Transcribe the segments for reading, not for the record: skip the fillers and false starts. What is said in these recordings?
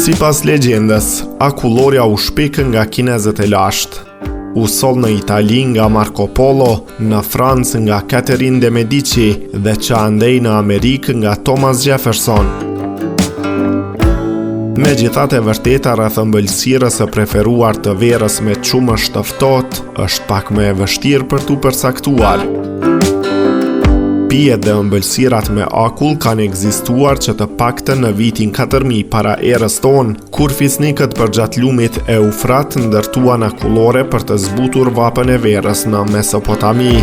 Sipas legjendës, akullorja u shpik nga kinezët e lashtë. U soll në Itali nga Marco Polo, në Francë nga Catherine de Medici dhe që andej në Amerikë nga Thomas Jefferson. Megjithatë, e vërteta rreth ëmbëlsirës së preferuar të verës me qumësh të ftohtë është pak më e vështirë për t'u përcaktuar. Pijet dhe ëmbëlsirat me akull kanë ekzistuar që të paktën në vitin 4000 para erës tonë, kur fisnikët përgjatë lumit Eufrat ndërtuan akullore për të zbutur vapën e verës në Mesopotami.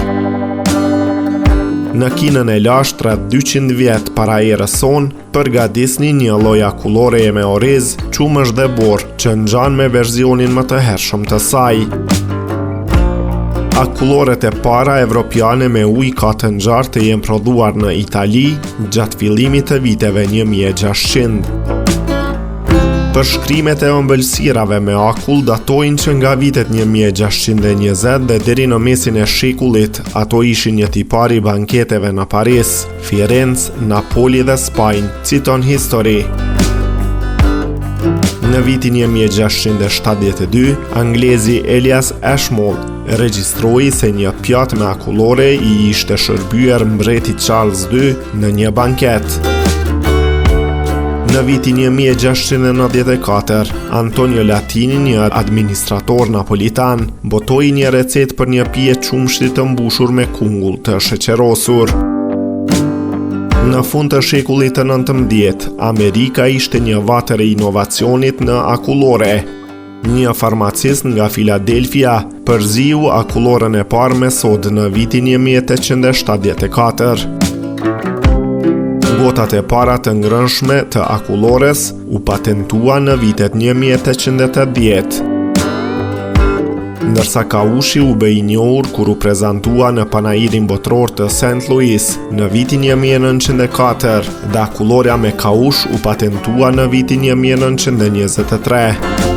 Në Kinën e lashtë rreth 200 vjet para erës sonë, përgatisnin një lloj akulloreje me oriz, qumësh dhe borë, që ngjan me versionin më të hershëm të saj. Akulloret e para evropiane me ujë katë ngjarë jenë prodhuar në Itali gjatë fillimit të viteve 1600. Përshkrimet e ëmbëlsirave me akull datojnë që nga vitet 1620 dhe deri në mesin e shekullit, ato ishin një tipar i banketeve në Paris, Firenze, Napoli dhe Spajnë, citon History. Në vitin 1672, anglezi Elias Ashmole regjistroi se një pjatë me akullore i ishte shërbyer mbretit Charles II në një banket. Në vitin 1694, Antonio Latini, një administrator napolitan, botoi një recetë për një pije qumshti të mbushur me kungull të sheqerosur. Në fund të shekullit të 19, Amerika ishte një vatër e inovacionit në akullore. Një farmacist nga Filadelfia përziu akulloren e parë me sodë në vitin 1874. Gotat e para të ngrënshme të akullores u patentua në vitet 1880. Ndërsa kaushi u bë i njohur kur u prezantua në panairin botror të St. Louis në vitin 1904, dhe akulloria me kaush u patentua në vitin 1923.